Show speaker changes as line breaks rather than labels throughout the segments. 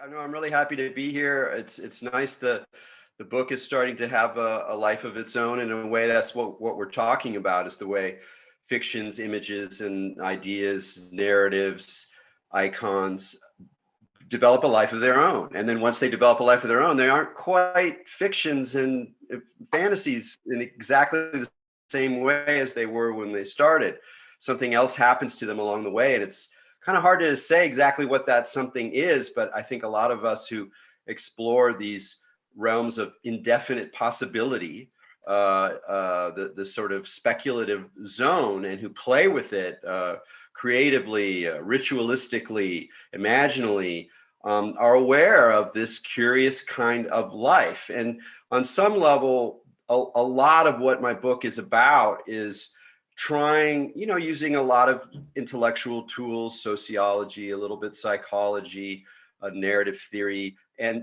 I know I'm really happy to be here. It's nice the book is starting to have a life of its own. In a way, that's what we're talking about, is the way fictions, images, and ideas, narratives, icons develop a life of their own. And then once they develop a life of their own, they aren't quite fictions and fantasies in exactly the same way as they were when they started. Something else happens to them along the way. And it's kind of hard to say exactly what that something is, but I think a lot of us who explore these realms of indefinite possibility, the sort of speculative zone, and who play with it creatively, ritualistically, imaginally, are aware of this curious kind of life. And on some level, a lot of what my book is about is trying, using a lot of intellectual tools, sociology, a little bit psychology, narrative theory,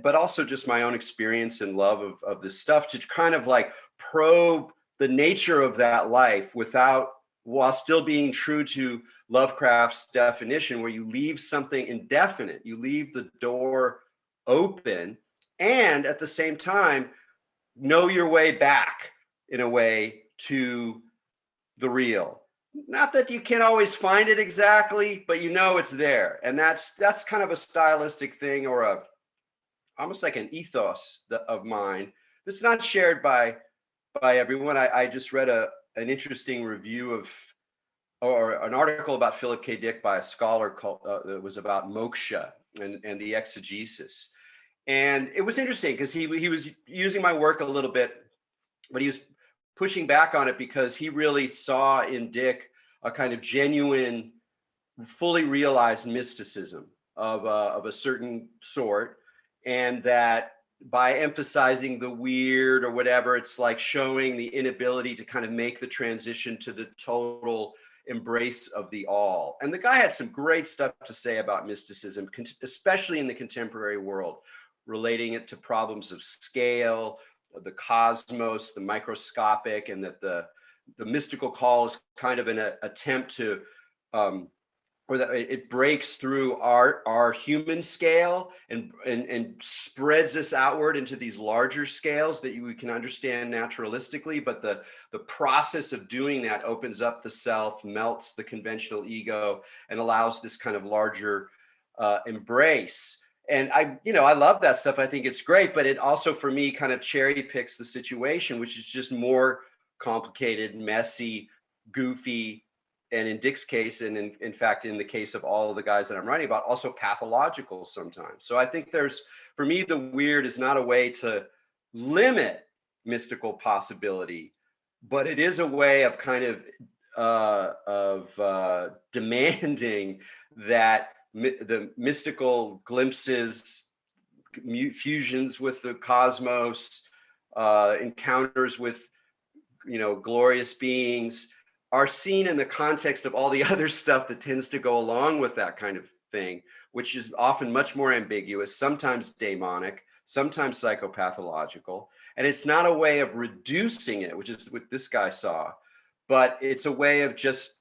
but also just my own experience and love of this stuff, to kind of like probe the nature of that life while still being true to Lovecraft's definition, where you leave something indefinite, you leave the door open, and at the same time know your way back in a way to the real. Not that you can always find it exactly, but it's there. And that's kind of a stylistic thing, or almost like an ethos of mine that's not shared by everyone. I just read an interesting review or an article about Philip K. Dick by a scholar called that was about moksha and the exegesis. And it was interesting because he was using my work a little bit, but he was pushing back on it because he really saw in Dick a kind of genuine, fully realized mysticism of a certain sort, and that by emphasizing the weird or whatever, it's like showing the inability to kind of make the transition to the total embrace of the all. And the guy had some great stuff to say about mysticism, especially in the contemporary world, relating it to problems of scale, the cosmos, the microscopic, and that the mystical call is kind of an attempt to or that it breaks through our human scale and spreads us outward into these larger scales that we can understand naturalistically. But the process of doing that opens up the self, melts the conventional ego, and allows this kind of larger embrace. And I love that stuff. I think it's great, but it also, for me, kind of cherry picks the situation, which is just more complicated, messy, goofy, and in Dick's case, and in fact, in the case of all of the guys that I'm writing about, also pathological sometimes. So I think for me, the weird is not a way to limit mystical possibility, but it is a way of kind of demanding that the mystical glimpses, fusions with the cosmos, encounters with glorious beings, are seen in the context of all the other stuff that tends to go along with that kind of thing, which is often much more ambiguous, sometimes demonic, sometimes psychopathological. And it's not a way of reducing it, which is what this guy saw, but it's a way of just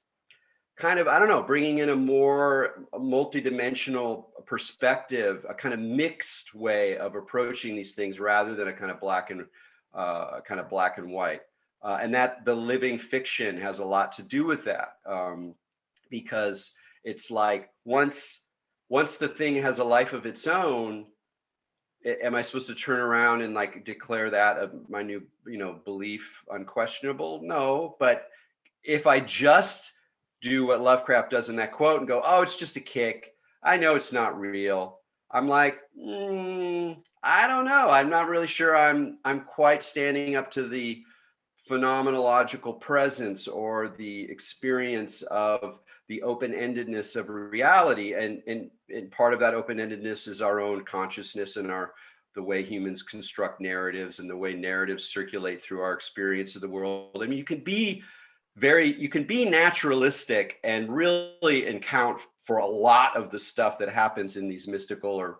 kind of, I don't know, bringing in a more multidimensional perspective, a kind of mixed way of approaching these things, rather than a kind of black and white. And that the living fiction has a lot to do with that, because it's like once the thing has a life of its own, am I supposed to turn around and like declare that my new belief unquestionable? No, but if I just do what Lovecraft does in that quote and go, oh, it's just a kick, I know it's not real, I'm like, I don't know, I'm not really sure I'm quite standing up to the phenomenological presence or the experience of the open-endedness of reality. And part of that open-endedness is our own consciousness and the way humans construct narratives and the way narratives circulate through our experience of the world. I mean, you can be naturalistic and really account for a lot of the stuff that happens in these mystical or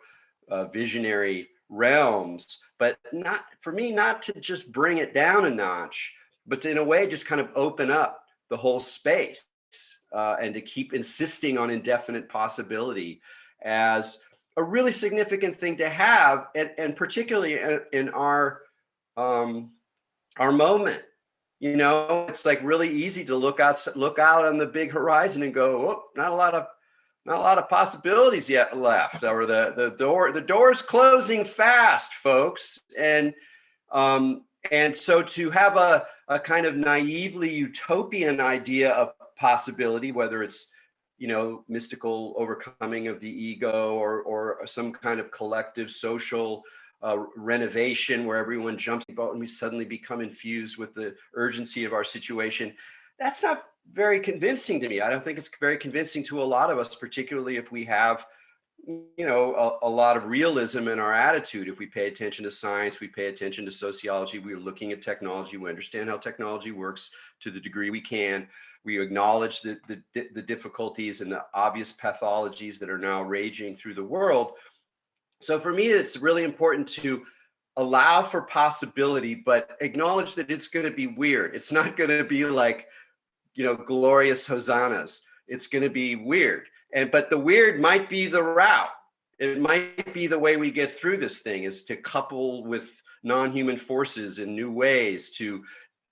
visionary realms, but not to just bring it down a notch, but to, in a way, just kind of open up the whole space, and to keep insisting on indefinite possibility as a really significant thing to have, and particularly in our moment. You know, it's like really easy to look out on the big horizon and go, oh, not a lot of possibilities yet left, or the door's closing fast, folks. And so to have a kind of naively utopian idea of possibility, whether it's, you know, mystical overcoming of the ego, or some kind of collective social renovation where everyone jumps in the boat and we suddenly become infused with the urgency of our situation, that's not very convincing to me. I don't think it's very convincing to a lot of us, particularly if we have, you know, a lot of realism in our attitude. If we pay attention to science, we pay attention to sociology, we're looking at technology, we understand how technology works to the degree we can. We acknowledge the difficulties and the obvious pathologies that are now raging through the world. So for me, it's really important to allow for possibility, but acknowledge that it's going to be weird. It's not going to be like, you know, glorious hosannas. It's going to be weird. But the weird might be the route. It might be the way we get through this thing, is to couple with non-human forces in new ways, to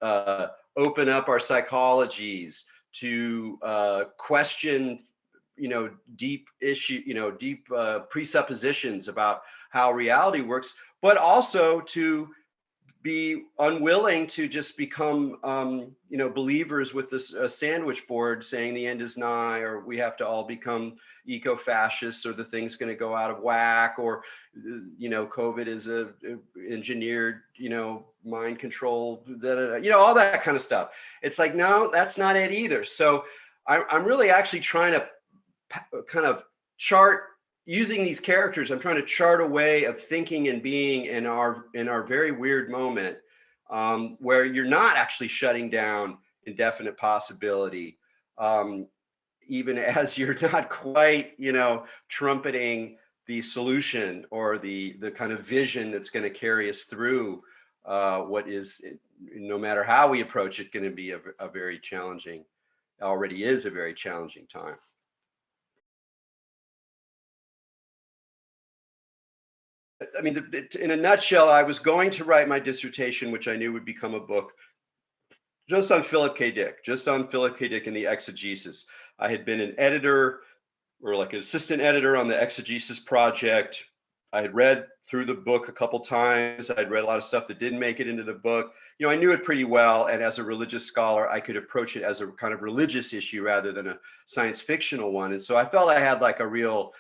open up our psychologies, to question, you know, deep presuppositions about how reality works, but also to be unwilling to just become, you know, believers with this sandwich board saying the end is nigh, or we have to all become eco-fascists, or the thing's going to go out of whack, or, you know, COVID is a engineered, you know, mind control, you know, all that kind of stuff. It's like, no, that's not it either. So I'm really actually trying to kind of chart, using these characters, I'm trying to chart a way of thinking and being in our very weird moment, where you're not actually shutting down indefinite possibility, even as you're not quite, you know, trumpeting the solution or the kind of vision that's going to carry us through what is, no matter how we approach it, going to be a very challenging, already is a very challenging time. I mean, in a nutshell, I was going to write my dissertation, which I knew would become a book, just on Philip K. Dick, just on Philip K. Dick and the exegesis. I had been an editor, or like an assistant editor, on the exegesis project. I had read through the book a couple times. I'd read a lot of stuff that didn't make it into the book. You know, I knew it pretty well. And as a religious scholar, I could approach it as a kind of religious issue rather than a science fictional one. And so I felt I had like a real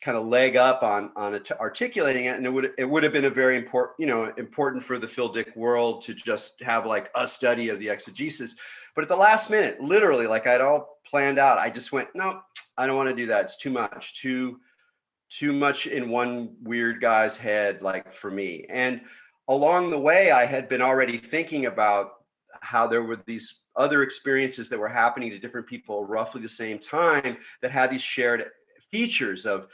kind of leg up on articulating it, and it would have been a very important, you know, important for the Phil Dick world to just have like a study of the exegesis. But at the last minute, literally, like I'd all planned out, I just went, no, I don't want to do that. It's too much in one weird guy's head, like for me. And along the way, I had been already thinking about how there were these other experiences that were happening to different people roughly the same time that had these shared features of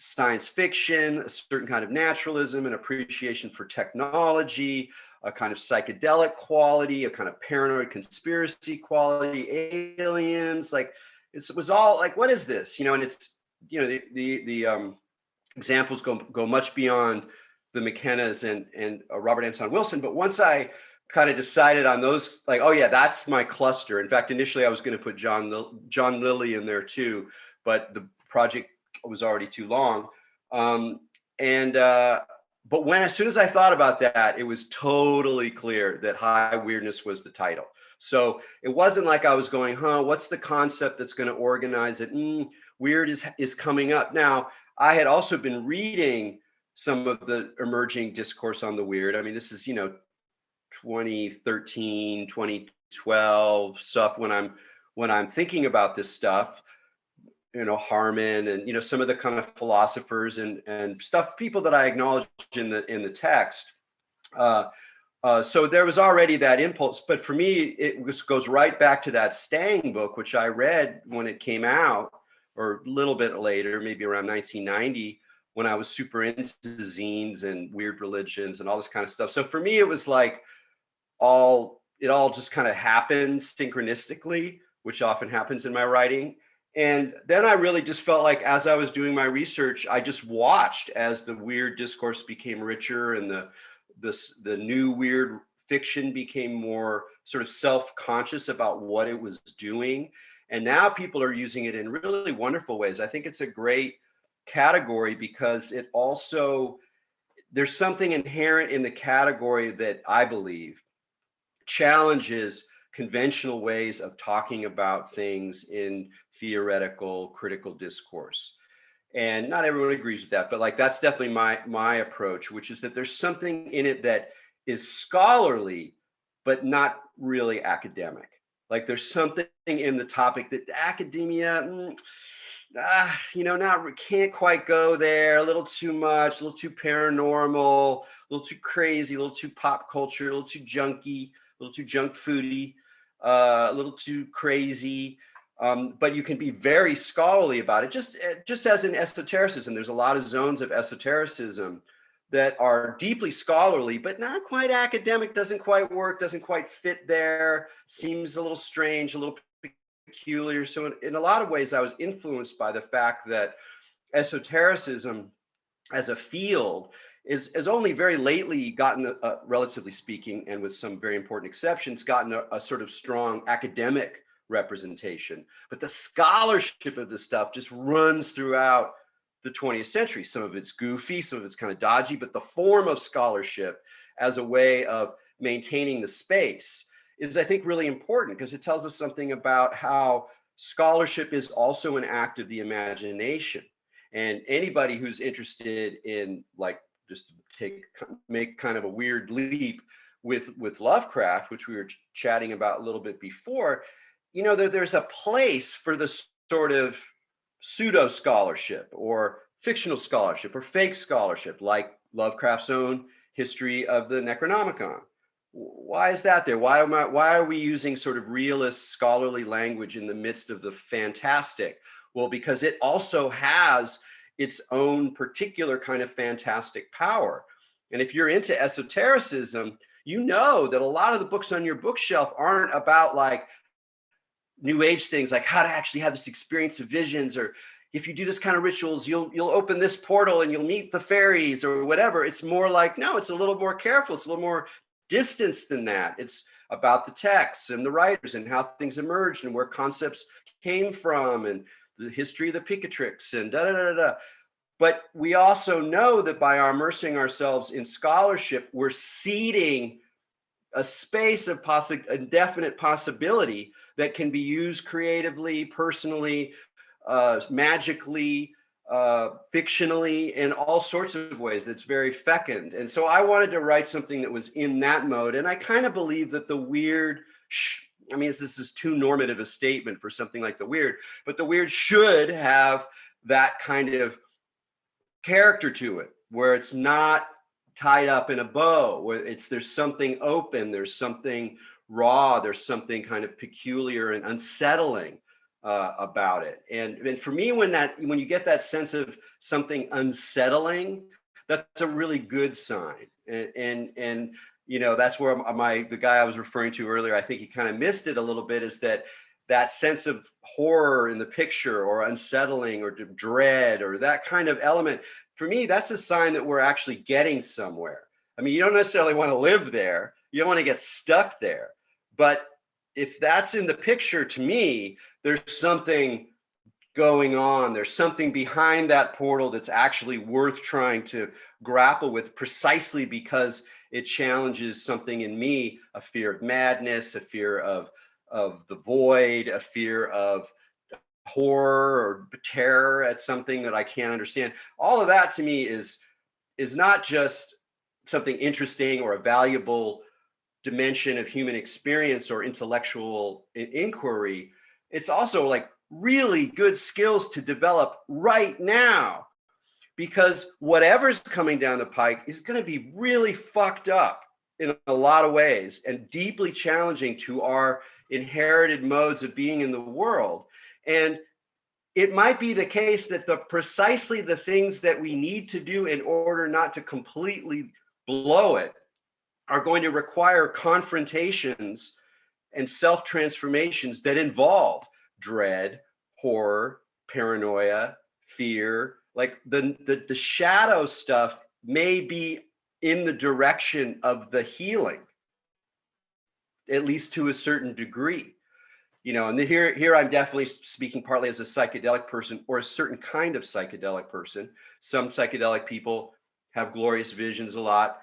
science fiction, a certain kind of naturalism, an appreciation for technology, a kind of psychedelic quality, a kind of paranoid conspiracy quality, aliens. Like it was all like, what is this? You know, and it's, you know, the examples go much beyond the McKennas and Robert Anton Wilson. But once I kind of decided on those, like, oh yeah, that's my cluster. In fact, initially I was going to put John Lilly in there too, but the project was already too long. But as soon as I thought about that, it was totally clear that High Weirdness was the title. So it wasn't like I was going, what's the concept that's going to organize it? Weird is coming up. Now, I had also been reading some of the emerging discourse on the weird. I mean, this is, you know, 2013, 2012 stuff when I'm thinking about this stuff. You know, Harman and, you know, some of the kind of philosophers and stuff, people that I acknowledged in the text. So there was already that impulse, but for me, goes right back to that Stang book, which I read when it came out, or a little bit later, maybe around 1990, when I was super into zines and weird religions and all this kind of stuff. So for me, it was like it all just kind of happened synchronistically, which often happens in my writing. And then I really just felt like, as I was doing my research, I just watched as the weird discourse became richer, and the new weird fiction became more sort of self-conscious about what it was doing. And now people are using it in really wonderful ways. I think it's a great category because it also, there's something inherent in the category that I believe challenges conventional ways of talking about things in theoretical critical discourse. And not everyone agrees with that, but like that's definitely my approach, which is that there's something in it that is scholarly but not really academic. Like there's something in the topic that academia not can't quite go there, a little too much, a little too paranormal, a little too crazy, a little too pop culture, a little too junky, a little too junk foody, a little too crazy. But you can be very scholarly about it, just as in esotericism. There's a lot of zones of esotericism that are deeply scholarly, but not quite academic, doesn't quite work, doesn't quite fit there, seems a little strange, a little peculiar. So in a lot of ways, I was influenced by the fact that esotericism as a field is only very lately gotten, relatively speaking, and with some very important exceptions, gotten a sort of strong academic representation. But the scholarship of this stuff just runs throughout the 20th century. Some of it's goofy, some of it's kind of dodgy, but the form of scholarship as a way of maintaining the space is, I think, really important because it tells us something about how scholarship is also an act of the imagination. And anybody who's interested in, like, just to make kind of a weird leap with Lovecraft, which we were chatting about a little bit before, there's a place for the sort of pseudo scholarship or fictional scholarship or fake scholarship, like Lovecraft's own history of the Necronomicon. Why is that there? Why are we using sort of realist scholarly language in the midst of the fantastic? Well, because it also has its own particular kind of fantastic power. And if you're into esotericism, you know that a lot of the books on your bookshelf aren't about like new age things, like how to actually have this experience of visions, or if you do this kind of rituals, you'll open this portal and you'll meet the fairies or whatever. It's more like, no, it's a little more careful. It's a little more distanced than that. It's about the texts and the writers and how things emerged and where concepts came from and the history of the Picatrix and da da da da. But we also know that by immersing ourselves in scholarship, we're seeding a space of indefinite possibility that can be used creatively, personally, magically, fictionally, in all sorts of ways. That's very fecund. And so I wanted to write something that was in that mode. And I kind of believe that the weird, this is too normative a statement for something like the weird, but the weird should have that kind of character to it, where it's not tied up in a bow, where there's something open, there's something raw, there's something kind of peculiar and unsettling about it. And for me, when you get that sense of something unsettling, that's a really good sign. And that's where the guy I was referring to earlier, I think he kind of missed it a little bit, is that sense of horror in the picture, or unsettling, or dread, or that kind of element. For me, that's a sign that we're actually getting somewhere. I mean, you don't necessarily want to live there. You don't want to get stuck there. But if that's in the picture, to me, there's something going on. There's something behind that portal that's actually worth trying to grapple with, precisely because it challenges something in me, a fear of madness, a fear of the void, a fear of horror or terror at something that I can't understand. All of that to me is not just something interesting or a valuable dimension of human experience or intellectual inquiry. It's also like really good skills to develop right now, because whatever's coming down the pike is going to be really fucked up in a lot of ways and deeply challenging to our inherited modes of being in the world. And it might be the case that precisely the things that we need to do in order not to completely blow it are going to require confrontations and self-transformations that involve dread, horror, paranoia, fear. Like the shadow stuff may be in the direction of the healing, at least to a certain degree. And here I'm definitely speaking partly as a psychedelic person or a certain kind of psychedelic person. Some psychedelic people have glorious visions a lot.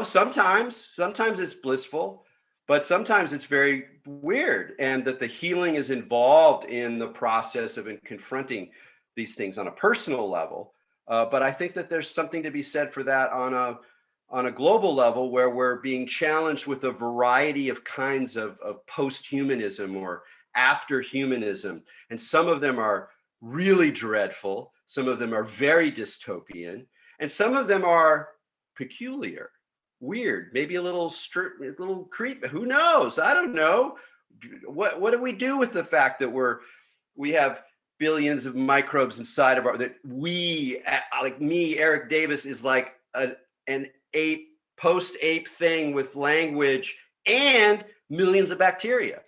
Sometimes it's blissful, but sometimes it's very weird, and that the healing is involved in the process of confronting these things on a personal level. But I think that there's something to be said for that on a global level, where we're being challenged with a variety of kinds of post-humanism or after humanism. And some of them are really dreadful. Some of them are very dystopian. And some of them are peculiar, weird, maybe a little creepy. Who knows? I don't know. What do we do with the fact that we have billions of microbes inside of that we, like me, Erik Davis, is like an ape, post-ape thing with language and millions of bacteria.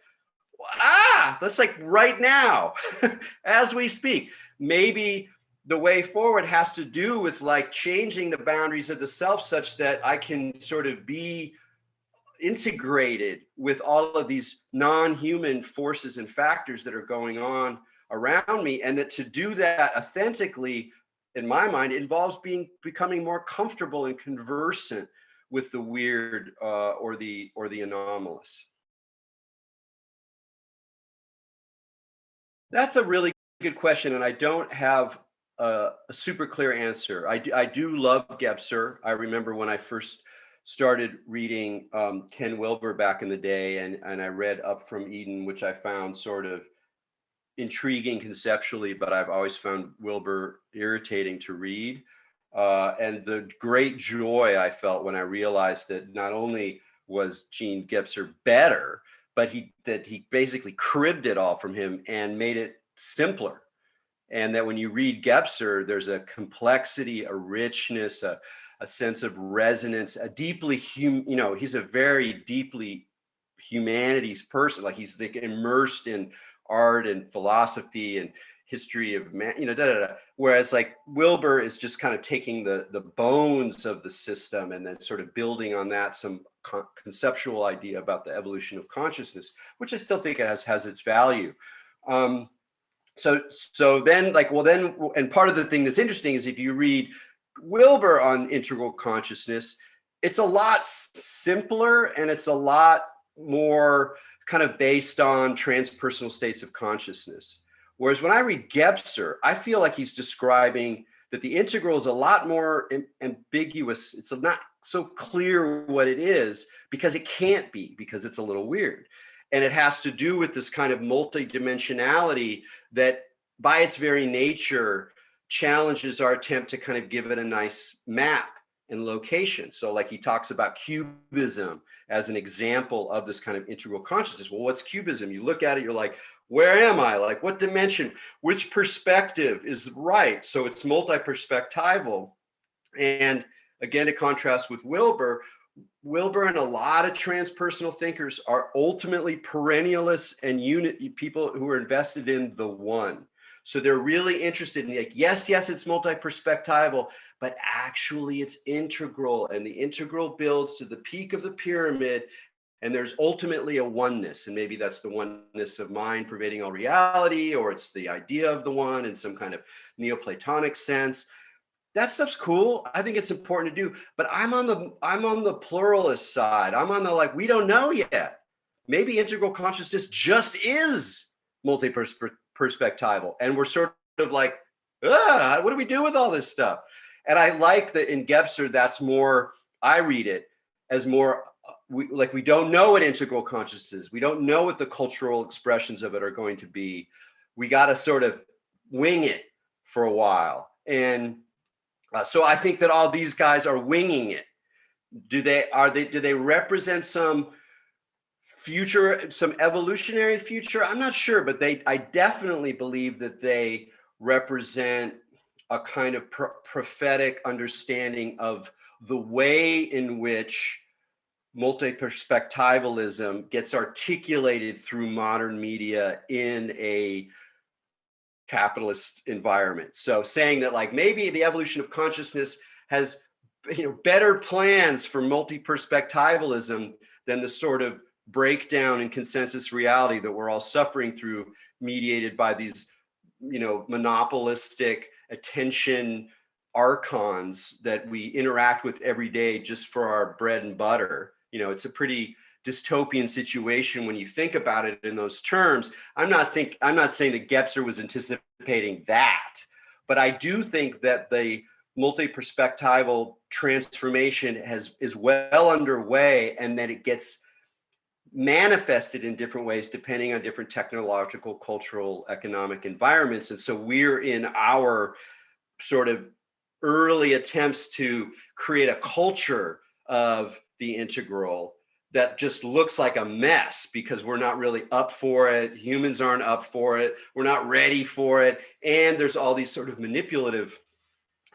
That's like right now, as we speak. Maybe the way forward has to do with like changing the boundaries of the self such that I can sort of be integrated with all of these non-human forces and factors that are going on around me, and that to do that authentically, in my mind, involves becoming more comfortable and conversant with the weird or the anomalous. That's a really good question, and I don't have a super clear answer. I do love Gebser. I remember when I first started reading Ken Wilber back in the day, and I read Up from Eden, which I found sort of intriguing conceptually, but I've always found Wilber irritating to read. And the great joy I felt when I realized that not only was Gene Gebser better, but that he basically cribbed it all from him and made it simpler. And that when you read Gebser, there's a complexity, a richness, a sense of resonance, a deeply he's a very deeply humanities person. Like he's like immersed in art and philosophy and history of man, Whereas like Wilber is just kind of taking the bones of the system and then sort of building on that some conceptual idea about the evolution of consciousness, which I still think it has its value. So then and part of the thing that's interesting is if you read Wilber on integral consciousness, it's a lot simpler and it's a lot more kind of based on transpersonal states of consciousness. Whereas when I read Gebser, I feel like he's describing that the integral is a lot more ambiguous. It's not so clear what it is because it can't be, because it's a little weird. And it has to do with this kind of multidimensionality that by its very nature challenges our attempt to kind of give it a nice map and location. So like he talks about cubism as an example of this kind of integral consciousness. Well, what's cubism? You look at it, you're like, where am I? Like what dimension, which perspective is right? So it's multi-perspectival. And again, to contrast with Wilber and a lot of transpersonal thinkers are ultimately perennialists and people who are invested in the one. So they're really interested in like, yes, it's multi-perspectival, but actually it's integral, and the integral builds to the peak of the pyramid, and there's ultimately a oneness, and maybe that's the oneness of mind pervading all reality, or it's the idea of the one in some kind of Neoplatonic sense. That stuff's cool. I think it's important to do, but I'm on the pluralist side. I'm on the like, we don't know yet. Maybe integral consciousness just is multi-perspectival, and we're sort of like, what do we do with all this stuff? And I like that in Gebser, that's more, I read it as more, we don't know what integral consciousness is. We don't know what the cultural expressions of it are going to be. We got to sort of wing it for a while. And so I think that all these guys are winging it. Do they represent some future, some evolutionary future? I'm not sure, but I definitely believe that they represent a kind of prophetic understanding of the way in which multi-perspectivalism gets articulated through modern media in a capitalist environment. So saying that like maybe the evolution of consciousness has, better plans for multi-perspectivalism than the sort of breakdown in consensus reality that we're all suffering through, mediated by these, monopolistic attention archons that we interact with every day just for our bread and butter. It's a pretty dystopian situation when you think about it in those terms. I'm not saying that Gebser was anticipating that, but I do think that the multi-perspectival transformation is well underway, and that it gets manifested in different ways depending on different technological, cultural, economic environments. And so we're in our sort of early attempts to create a culture of the integral that just looks like a mess because we're not really up for it. Humans aren't up for it. We're not ready for it. And there's all these sort of manipulative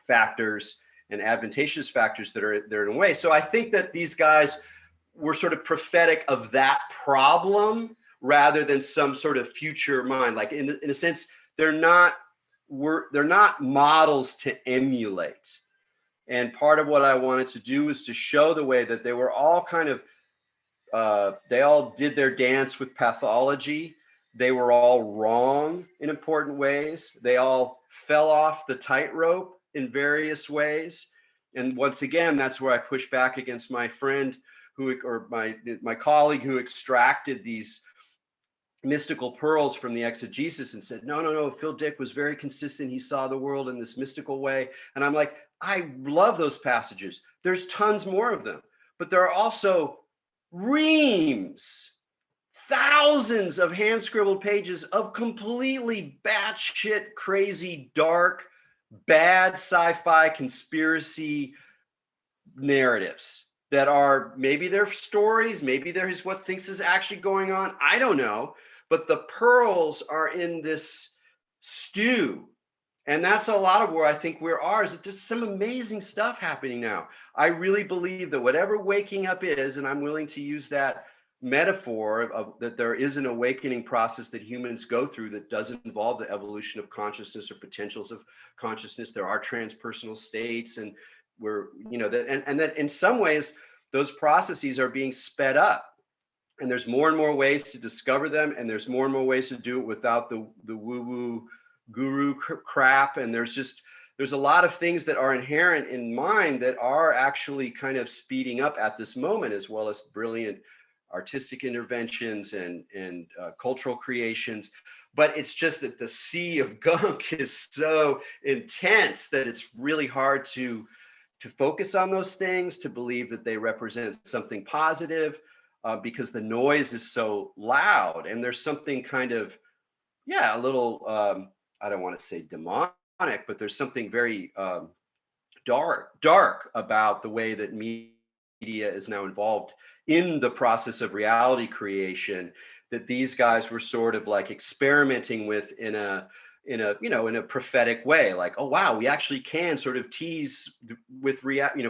factors and advantageous factors that are in a way. So I think that these guys were sort of prophetic of that problem rather than some sort of future mind. Like in a sense, they're not models to emulate. And part of what I wanted to do was to show the way that they were all kind of, they all did their dance with pathology. They were all wrong in important ways. They all fell off the tightrope in various ways. And once again, that's where I push back against my friend my colleague who extracted these mystical pearls from the exegesis and said, no, Phil Dick was very consistent. He saw the world in this mystical way. And I'm like, I love those passages. There's tons more of them, but there are also reams, thousands of hand scribbled pages of completely batshit crazy, dark, bad sci-fi conspiracy narratives that are, maybe they're stories, maybe there's what thinks is actually going on. I don't know, but the pearls are in this stew. And that's a lot of where I think we are, is that there's some amazing stuff happening now. I really believe that whatever waking up is, and I'm willing to use that metaphor of that there is an awakening process that humans go through that doesn't involve the evolution of consciousness or potentials of consciousness. There are transpersonal states, and we're, that in some ways those processes are being sped up, and there's more and more ways to discover them, and there's more and more ways to do it without the woo-woo guru crap. And there's a lot of things that are inherent in mind that are actually kind of speeding up at this moment, as well as brilliant artistic interventions and cultural creations. But it's just that the sea of gunk is so intense that it's really hard to focus on those things, to believe that they represent something positive, because the noise is so loud. And there's something kind of, a little, I don't want to say demonic, but there's something very dark about the way that media is now involved in the process of reality creation, that these guys were sort of like experimenting with in a prophetic way. Like, oh wow, we actually can sort of tease with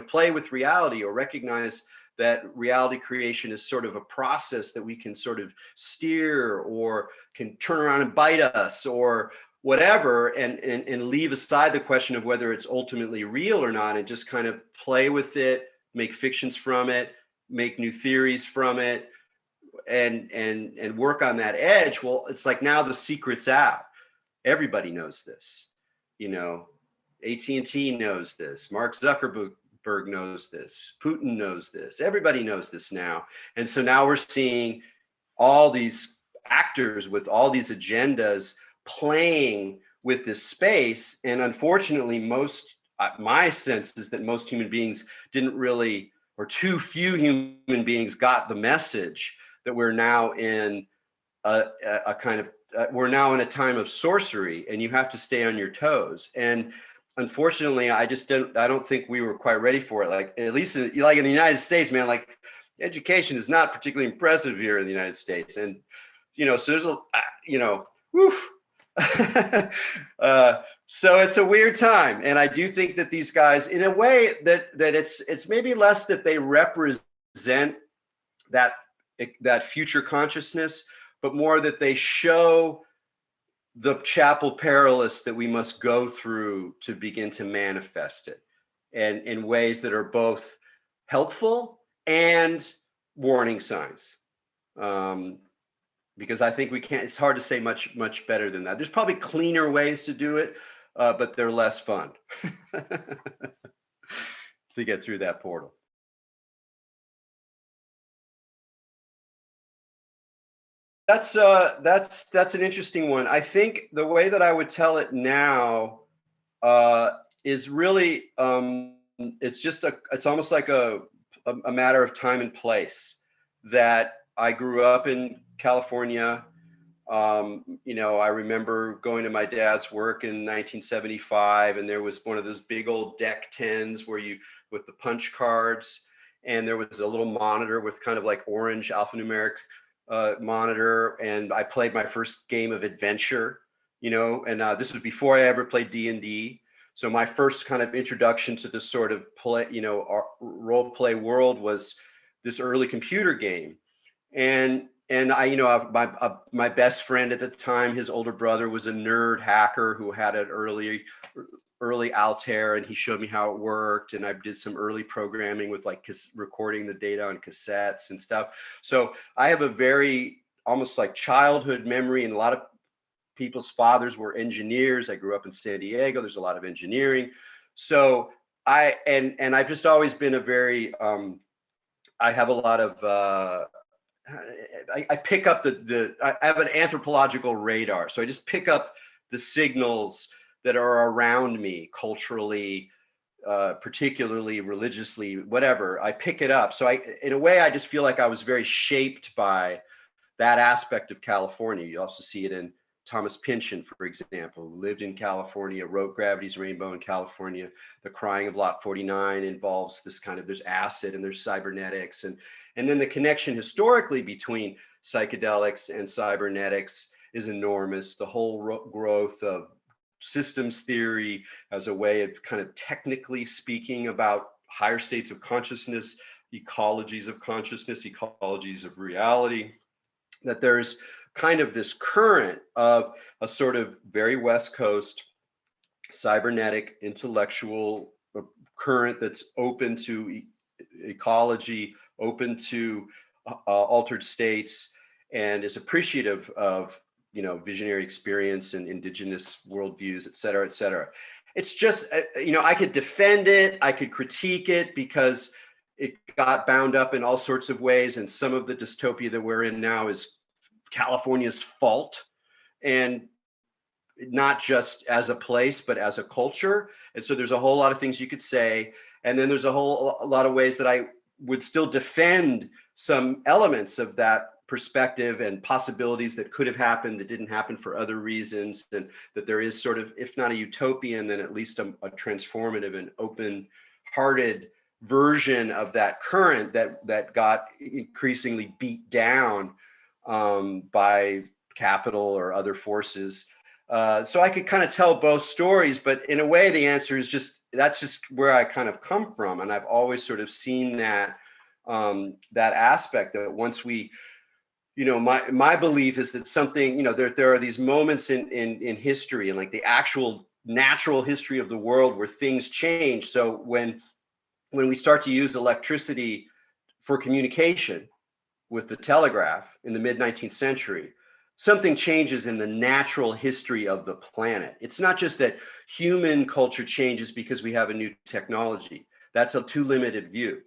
play with reality, or recognize that reality creation is sort of a process that we can sort of steer, or can turn around and bite us, or whatever, and leave aside the question of whether it's ultimately real or not, and just kind of play with it, make fictions from it, make new theories from it, and work on that edge. Well, it's like now the secret's out. Everybody knows this. AT&T knows this. Mark Zuckerberg knows this. Putin knows this. Everybody knows this now. And so now we're seeing all these actors with all these agendas playing with this space. And unfortunately, my sense is that most human beings didn't really, or too few human beings got the message that we're now in a kind of, we're now in a time of sorcery, and you have to stay on your toes. And unfortunately, I don't think we were quite ready for it. Like, at least in the United States, man, like education is not particularly impressive here in the United States. And, so there's whew. So it's a weird time. And I do think that these guys, in a way, that it's maybe less that they represent that future consciousness, but more that they show the chapel perilous that we must go through to begin to manifest it, and in ways that are both helpful and warning signs. Because I think we can't, it's hard to say much better than that. There's probably cleaner ways to do it, but they're less fun to get through that portal. That's an interesting one. I think the way that I would tell it now is really it's almost like a matter of time and place. That I grew up in California. I remember going to my dad's work in 1975, and there was one of those big old deck tens with the punch cards, and there was a little monitor with kind of like orange alphanumeric monitor, and I played my first game of adventure, and this was before I ever played D&D. So my first kind of introduction to this sort of play, role play world was this early computer game. And my best friend at the time, his older brother was a nerd hacker who had an early Altair, and he showed me how it worked. And I did some early programming with like recording the data on cassettes and stuff. So I have a very almost like childhood memory, and a lot of people's fathers were engineers. I grew up in San Diego. There's a lot of engineering. So I've just always been a very, I have a lot of, I pick up I have an anthropological radar. So I just pick up the signals that are around me culturally, particularly religiously, whatever. I pick it up. So in a way, I just feel like I was very shaped by that aspect of California. You also see it in Thomas Pynchon, for example, who lived in California, wrote Gravity's Rainbow in California. The Crying of Lot 49 involves this kind of, there's acid and there's cybernetics. And then the connection historically between psychedelics and cybernetics is enormous. The whole growth of systems theory as a way of kind of technically speaking about higher states of consciousness, ecologies of consciousness, ecologies of reality, that there's kind of this current of a sort of very West Coast cybernetic intellectual current that's open to ecology, open to altered states, and is appreciative of visionary experience and indigenous worldviews, et cetera, et cetera. It's just, I could defend it, I could critique it because it got bound up in all sorts of ways. And some of the dystopia that we're in now is California's fault, and not just as a place, but as a culture. And so there's a whole lot of things you could say. And then there's a lot of ways that I would still defend some elements of that perspective and possibilities that could have happened that didn't happen for other reasons, and that there is sort of, if not a utopian, then at least a transformative and open-hearted version of that current that got increasingly beat down by capital or other forces. So I could kind of tell both stories, but in a way, the answer is that's just where I kind of come from. And I've always sort of seen that aspect that once we, my belief is that something, there are these moments in history and like the actual natural history of the world where things change. So when we start to use electricity for communication with the telegraph in the mid-19th century, something changes in the natural history of the planet. It's not just that human culture changes because we have a new technology. That's a too limited view.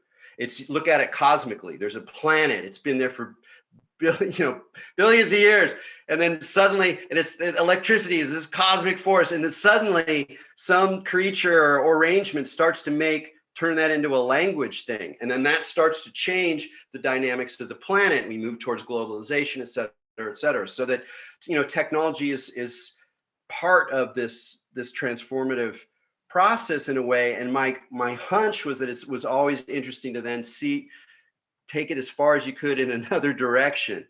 Look at it cosmically. There's a planet. It's been there for billions of years, and then suddenly, electricity is this cosmic force, and then suddenly some creature or arrangement starts to turn that into a language thing, and then that starts to change the dynamics of the planet. We move towards globalization, et cetera, so that technology is part of this transformative process in a way. And my hunch was that it was always interesting to then take it as far as you could in another direction,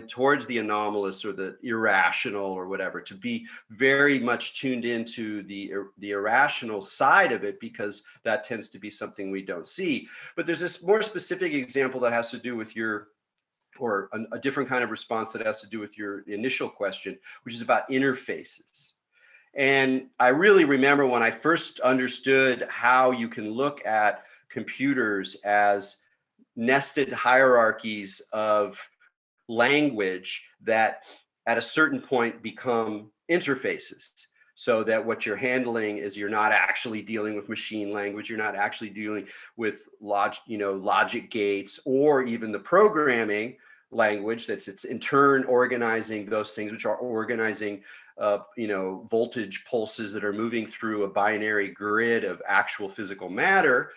towards the anomalous or the irrational or whatever, to be very much tuned into the irrational side of it, because that tends to be something we don't see. But there's this more specific example that has to do with your or a different kind of response that has to do with your initial question, which is about interfaces. And I really remember when I first understood how you can look at computers as nested hierarchies of language that at a certain point become interfaces. So that what you're handling is you're not actually dealing with machine language, you're not actually dealing with logic gates or even the programming language that's it's in turn organizing those things, which are organizing voltage pulses that are moving through a binary grid of actual physical matter.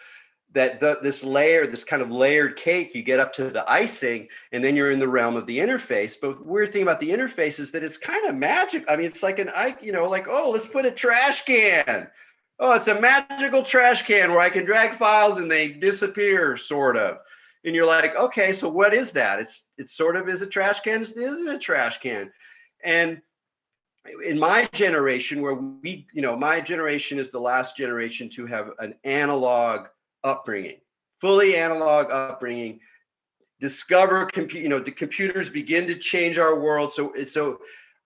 That this kind of layered cake, you get up to the icing, and then you're in the realm of the interface. But the weird thing about the interface is that it's kind of magic. I mean, it's like oh, let's put a trash can. Oh, it's a magical trash can where I can drag files and they disappear, sort of. And you're like, okay, so what is that? It sort of is a trash can. It isn't a trash can. And in my generation, where my generation is the last generation to have an analog upbringing, fully analog upbringing, discover the computers begin to change our world. So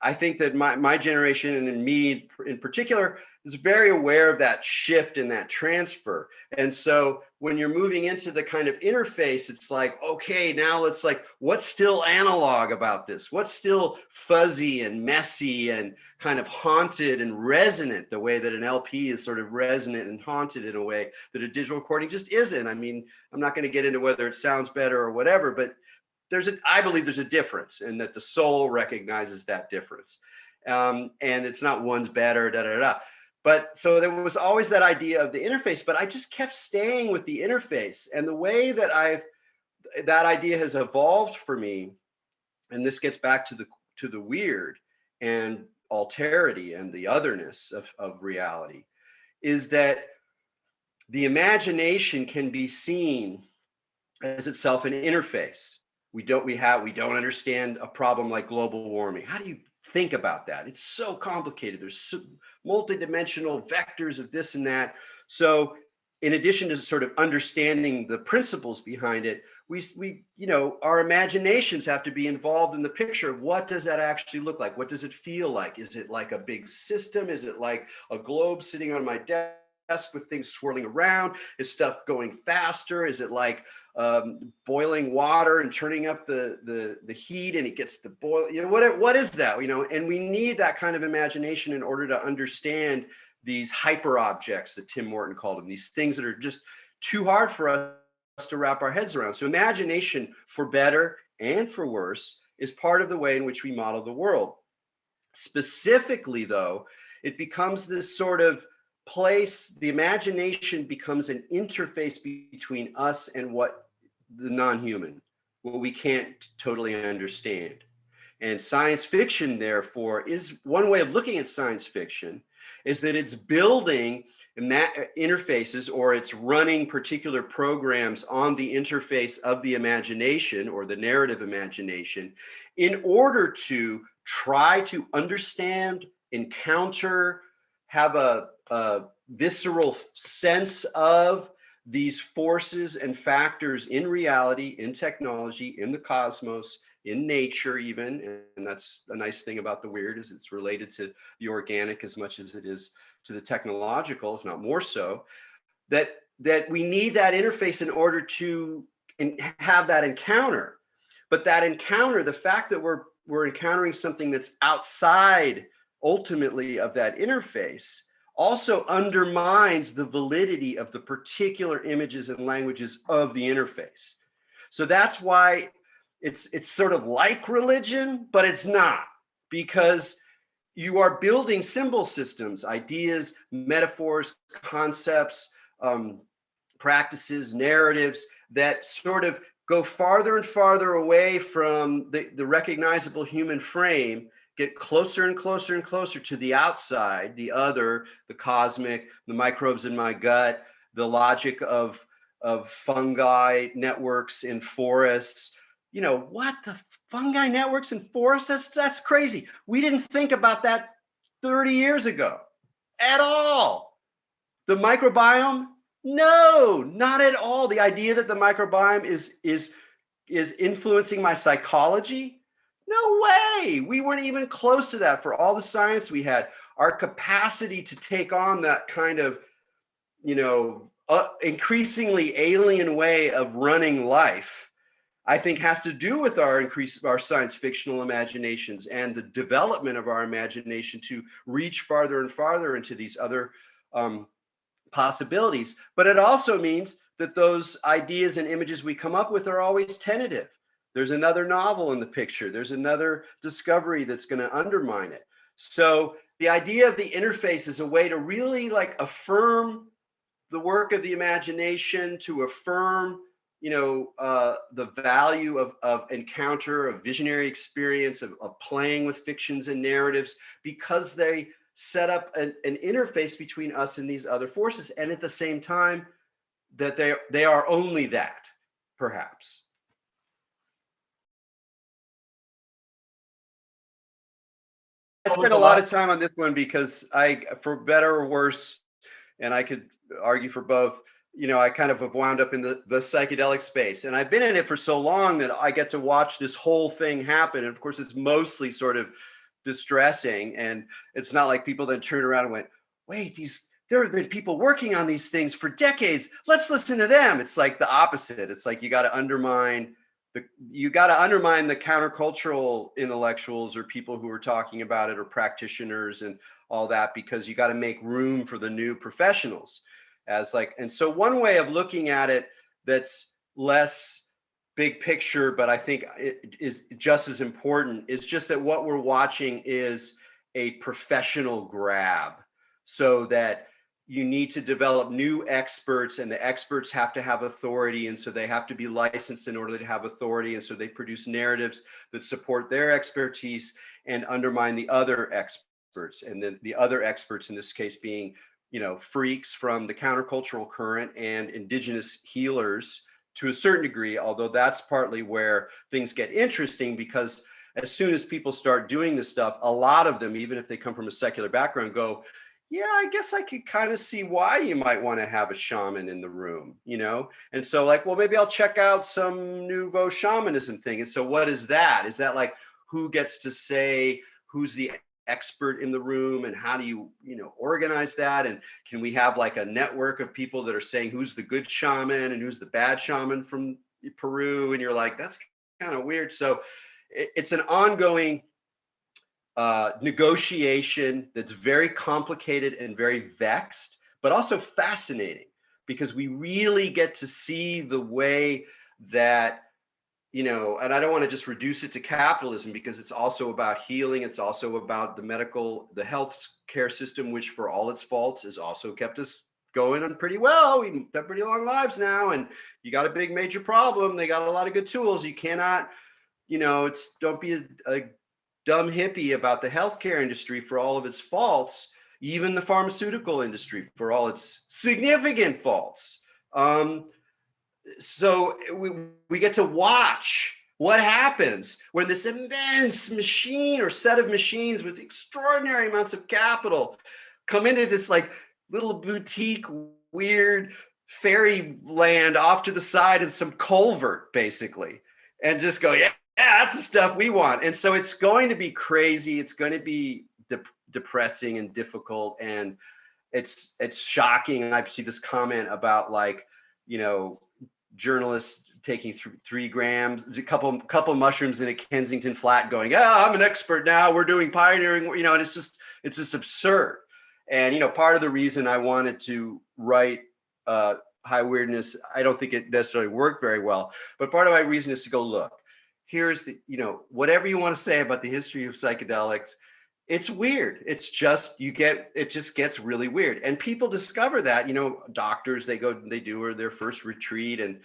I think that my generation, and me in particular, is very aware of that shift and that transfer. And so when you're moving into the kind of interface, it's like, okay, now it's like, what's still analog about this? What's still fuzzy and messy and kind of haunted and resonant, the way that an LP is sort of resonant and haunted in a way that a digital recording just isn't. I mean, I'm not going to get into whether it sounds better or whatever, but I believe there's a difference, and that the soul recognizes that difference. And it's not one's better, da, da, da. But so there was always that idea of the interface, but I just kept staying with the interface. And the way that that idea has evolved for me, and this gets back to the weird and alterity and the otherness of reality, is that the imagination can be seen as itself an interface. We don't understand a problem like global warming. How do you think about that? It's so complicated. There's multidimensional vectors of this and that. So in addition to sort of understanding the principles behind it, our imaginations have to be involved in the picture of what does that actually look like? What does it feel like? Is it like a big system? Is it like a globe sitting on my desk with things swirling around? Is stuff going faster? Is it like boiling water and turning up the heat and it gets the boil? What is that? And we need that kind of imagination in order to understand these hyper objects that Tim Morton called them, these things that are just too hard for us to wrap our heads around. So imagination, for better and for worse, is part of the way in which we model the world. Specifically, though, it becomes this sort of place, the imagination becomes an interface between us and what the non-human, what we can't totally understand. And science fiction, therefore, is one way of looking at science fiction, is that it's building interfaces, or it's running particular programs on the interface of the imagination or the narrative imagination in order to try to understand, encounter, have a visceral sense of these forces and factors in reality, in technology, in the cosmos, in nature even. And that's a nice thing about the weird, is it's related to the organic as much as it is to the technological, if not more so, that we need that interface in order to have that encounter. But that encounter, the fact that we're encountering something that's outside ultimately of that interface, also undermines the validity of the particular images and languages of the interface. So that's why it's sort of like religion, but it's not, because you are building symbol systems, ideas, metaphors, concepts, practices, narratives that sort of go farther and farther away from the recognizable human frame, get closer and closer and closer to the outside, the other, the cosmic, the microbes in my gut, the logic of fungi networks in forests. What, the fungi networks in forests? That's crazy. We didn't think about that 30 years ago at all. The microbiome? No, not at all. The idea that the microbiome is is influencing my psychology? No way. We weren't even close to that for all the science we had. Our capacity to take on that kind of, increasingly alien way of running life, I think, has to do with our science fictional imaginations and the development of our imagination to reach farther and farther into these other possibilities. But it also means that those ideas and images we come up with are always tentative. There's another novel in the picture. There's another discovery that's going to undermine it. So the idea of the interface is a way to really affirm the work of the imagination, to affirm the value of encounter, of visionary experience, of playing with fictions and narratives, because they set up an interface between us and these other forces, and at the same time that they are only that, perhaps. I spent a lot of time on this one because for better or worse, and I could argue for both, I kind of have wound up in the psychedelic space, and I've been in it for so long that I get to watch this whole thing happen. And of course, it's mostly sort of distressing, and it's not like people then turn around and went, wait, there have been people working on these things for decades, let's listen to them. It's like the opposite. It's like you got to undermine the countercultural intellectuals or people who are talking about it, or practitioners and all that, because you got to make room for the new professionals. And so one way of looking at it that's less big picture, but I think it is just as important, is just that what we're watching is a professional grab, so that you need to develop new experts, and the experts have to have authority, and so they have to be licensed in order to have authority, and so they produce narratives that support their expertise and undermine the other experts, and then the other experts in this case being freaks from the countercultural current and indigenous healers to a certain degree, although that's partly where things get interesting, because as soon as people start doing this stuff, a lot of them, even if they come from a secular background, go, yeah, I guess I could kind of see why you might want to have a shaman in the room, And so well, maybe I'll check out some nouveau shamanism thing. And so what is that? Is that who gets to say who's the expert in the room, and how do you organize that? And can we have a network of people that are saying who's the good shaman and who's the bad shaman from Peru? And you're like, that's kind of weird. So it's an ongoing negotiation that's very complicated and very vexed, but also fascinating, because we really get to see the way that and I don't want to just reduce it to capitalism, because it's also about healing. It's also about the health care system, which for all its faults has also kept us going on pretty well. We've got pretty long lives now, and you got a big major problem. They got a lot of good tools. You cannot, don't be a dumb hippie about the healthcare industry for all of its faults, even the pharmaceutical industry for all its significant faults. So we get to watch what happens when this immense machine or set of machines with extraordinary amounts of capital come into this little boutique, weird fairy land off to the side in some culvert, basically, and just go, yeah, that's the stuff we want. And so it's going to be crazy. It's going to be depressing and difficult, and it's shocking. And I see this comment about journalists taking 3 grams, a couple mushrooms in a Kensington flat, going, I'm an expert now, we're doing pioneering, and it's just absurd. And part of the reason I wanted to write High Weirdness, I don't think it necessarily worked very well, but part of my reason is to go, look, here's the, whatever you want to say about the history of psychedelics, it's weird. It's just, it just gets really weird. And people discover that, doctors, they do their first retreat, and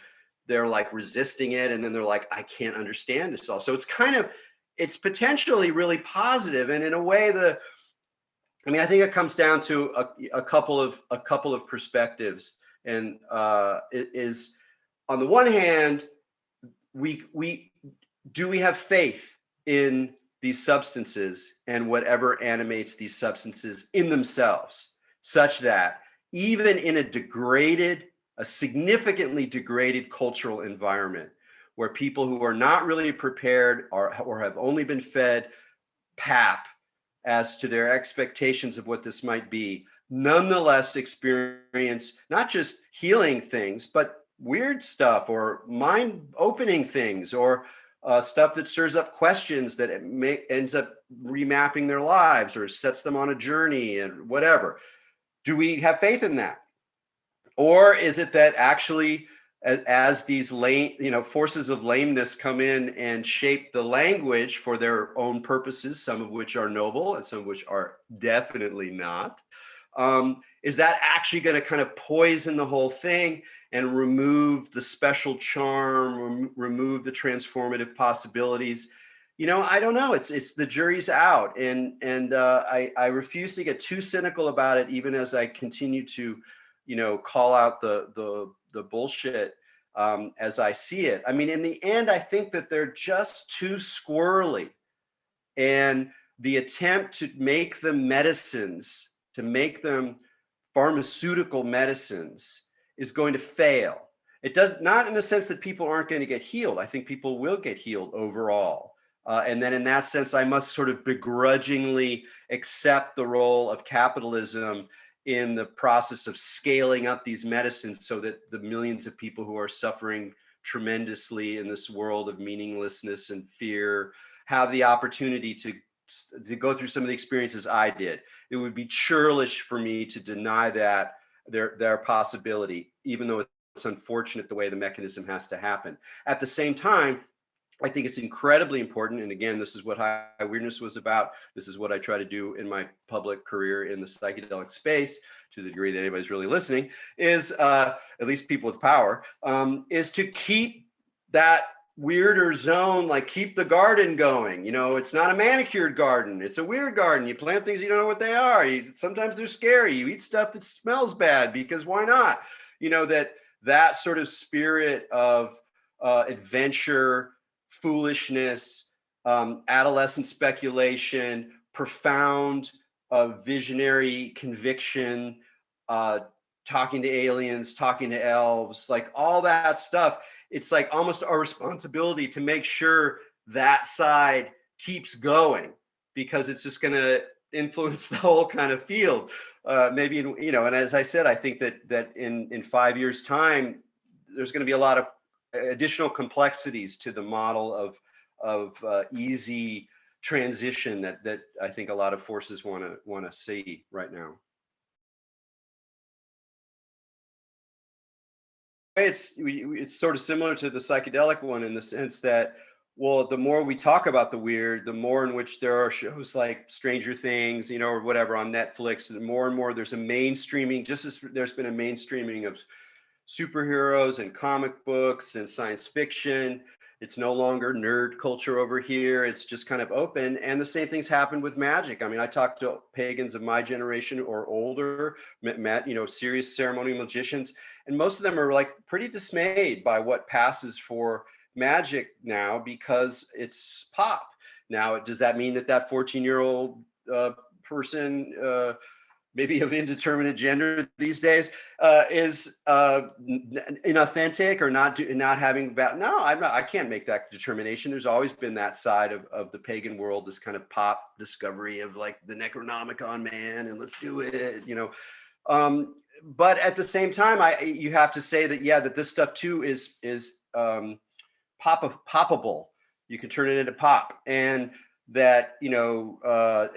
they're resisting it. And then they're like, I can't understand this all. So it's potentially really positive. And in a way, I think it comes down to a couple of perspectives. And it is, on the one hand, we have faith in these substances and whatever animates these substances in themselves, such that even in a significantly degraded cultural environment, where people who are not really prepared or have only been fed pap as to their expectations of what this might be, nonetheless experience not just healing things, but weird stuff or mind-opening things, or stuff that stirs up questions that ends up remapping their lives or sets them on a journey and whatever. Do we have faith in that? Or is it that actually, as these forces of lameness come in and shape the language for their own purposes, some of which are noble and some of which are definitely not, is that actually going to kind of poison the whole thing and remove the special charm, remove the transformative possibilities? I don't know. It's the jury's out, and I refuse to get too cynical about it, even as I continue to call out the bullshit as I see it. I mean, in the end, I think that they're just too squirrely, and the attempt to make them medicines, to make them pharmaceutical medicines, is going to fail. It does not in the sense that people aren't going to get healed. I think people will get healed overall. And then in that sense, I must sort of begrudgingly accept the role of capitalism in the process of scaling up these medicines so that the millions of people who are suffering tremendously in this world of meaninglessness and fear have the opportunity to go through some of the experiences I did. It would be churlish for me to deny that their possibility, even though it's unfortunate the way the mechanism has to happen. At the same time, I think it's incredibly important. And again, this is what High Weirdness was about. This is what I try to do in my public career in the psychedelic space, to the degree that anybody's really listening, is at least people with power, is to keep that weirder zone, like keep the garden going. It's not a manicured garden. It's a weird garden. You plant things, you don't know what they are. Sometimes they're scary. You eat stuff that smells bad because why not? That sort of spirit of adventure, foolishness, adolescent speculation, profound visionary conviction, talking to aliens, talking to elves, like all that stuff. It's like almost our responsibility to make sure that side keeps going, because it's just going to influence the whole kind of field. Maybe, and as I said, I think that in 5 years' time, there's going to be a lot of additional complexities to the model of easy transition that I think a lot of forces want to see right now. It's sort of similar to the psychedelic one in the sense that, well, the more we talk about the weird, the more in which there are shows like Stranger Things, or whatever on Netflix, the more and more there's a mainstreaming, just as there's been a mainstreaming of superheroes and comic books and science fiction. It's no longer nerd culture over here. It's just kind of open. And the same things happened with magic. I mean, I talked to pagans of my generation or older, met serious ceremonial magicians, and most of them are like pretty dismayed by what passes for magic now, because it's pop. Now, does that mean that 14-year-old person, maybe of indeterminate gender these days, is inauthentic or not having that? No, I can't make that determination. There's always been that side of the pagan world, this kind of pop discovery of like the Necronomicon man and let's do it, but at the same time, you have to say that, yeah, that this stuff too is poppable. You can turn it into pop, and that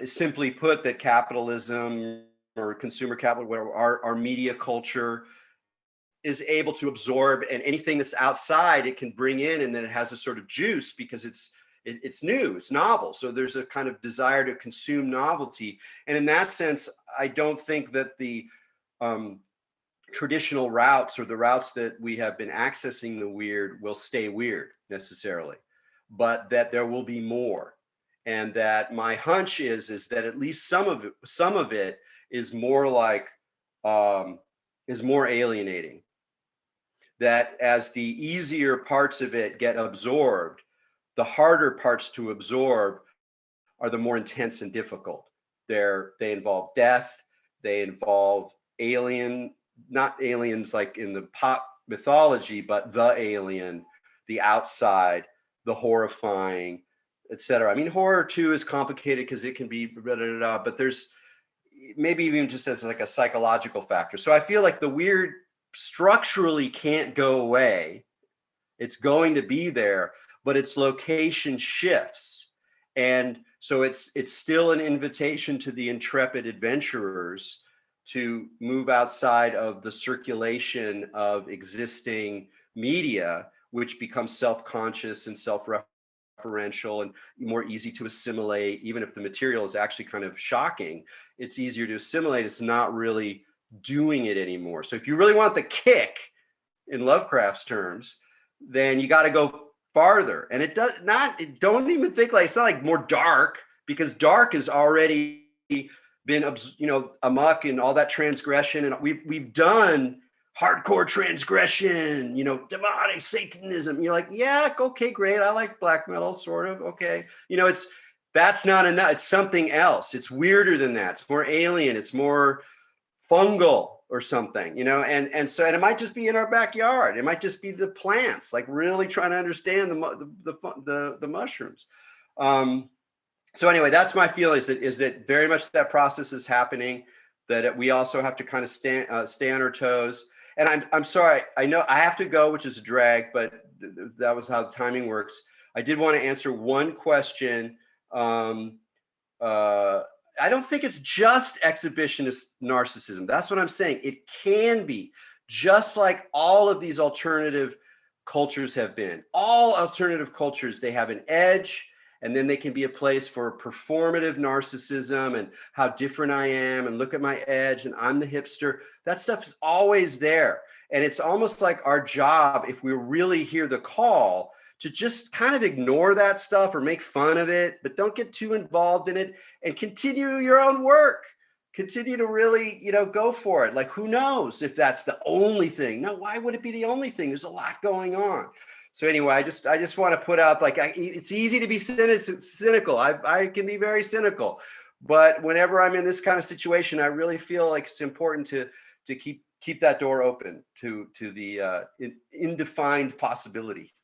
simply put, that capitalism or consumer capital, whatever, our media culture is able to absorb, and anything that's outside it can bring in, and then it has a sort of juice because it's new, it's novel. So there's a kind of desire to consume novelty, and in that sense, I don't think that the traditional routes, or the routes that we have been accessing the weird, will stay weird necessarily, but that there will be more, and that my hunch is that at least some of it is more like is more alienating. That as the easier parts of it get absorbed, the harder parts to absorb are the more intense and difficult. They involve death, they involve not aliens like in the pop mythology, but the alien, the outside, the horrifying, etc. I mean, horror too is complicated because it can be blah, blah, blah, blah, but there's maybe even just as like a psychological factor. So I feel like the weird structurally can't go away. It's going to be there, but its location shifts. And so it's still an invitation to the intrepid adventurers to move outside of the circulation of existing media, which becomes self-conscious and self-referential and more easy to assimilate. Even if the material is actually kind of shocking, it's easier to assimilate. It's not really doing it anymore. So if you really want the kick, in Lovecraft's terms, then you got to go farther. And it does not, don't even think like, it's not like more dark, because dark has already been, you know, amok in all that transgression. And we've done hardcore transgression, you know, demonic Satanism. You're like, yeah, okay, great. I like black metal, sort of. Okay. You know, that's not enough. It's something else. It's weirder than that. It's more alien. It's more fungal or something, you know, and it might just be in our backyard. It might just be the plants, like really trying to understand the mushrooms. So anyway, that's my feeling, is that very much that process is happening, that we also have to kind of stay on our toes. And I'm sorry, I know I have to go, which is a drag, but that was how the timing works. I did want to answer one question. I don't think it's just exhibitionist narcissism. That's what I'm saying. It can be, just like all of these alternative cultures have been. All alternative cultures, they have an edge, and then they can be a place for performative narcissism and how different I am, and look at my edge, and I'm the hipster. That stuff is always there. And it's almost like our job, if we really hear the call, to just kind of ignore that stuff or make fun of it, but don't get too involved in it, and continue your own work. Continue to really, you know, go for it. Like, who knows if that's the only thing? No, why would it be the only thing? There's a lot going on. So anyway, I just want to put out, like, it's easy to be cynical. I can be very cynical, but whenever I'm in this kind of situation, I really feel like it's important to keep that door open to the indefined possibility.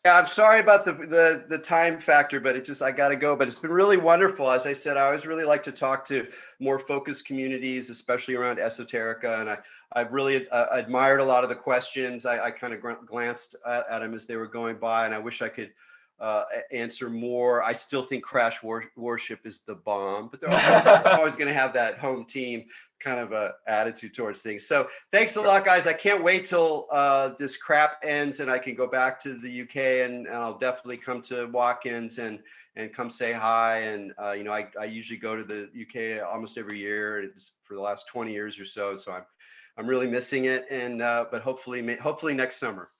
Yeah, I'm sorry about the time factor, but I got to go. But it's been really wonderful. As I said, I always really like to talk to more focused communities, especially around esoterica. And I've really admired a lot of the questions. I kind of glanced at them as they were going by, and I wish I could answer more. I still think Crash Worship is the bomb, but they're always going to have that home team kind of a attitude towards things. So thanks a lot, guys. I can't wait till this crap ends and I can go back to the UK, and I'll definitely come to Watkins and come say hi. And you know, I usually go to the UK almost every year for the last 20 years or so. So I'm really missing it. And but hopefully next summer.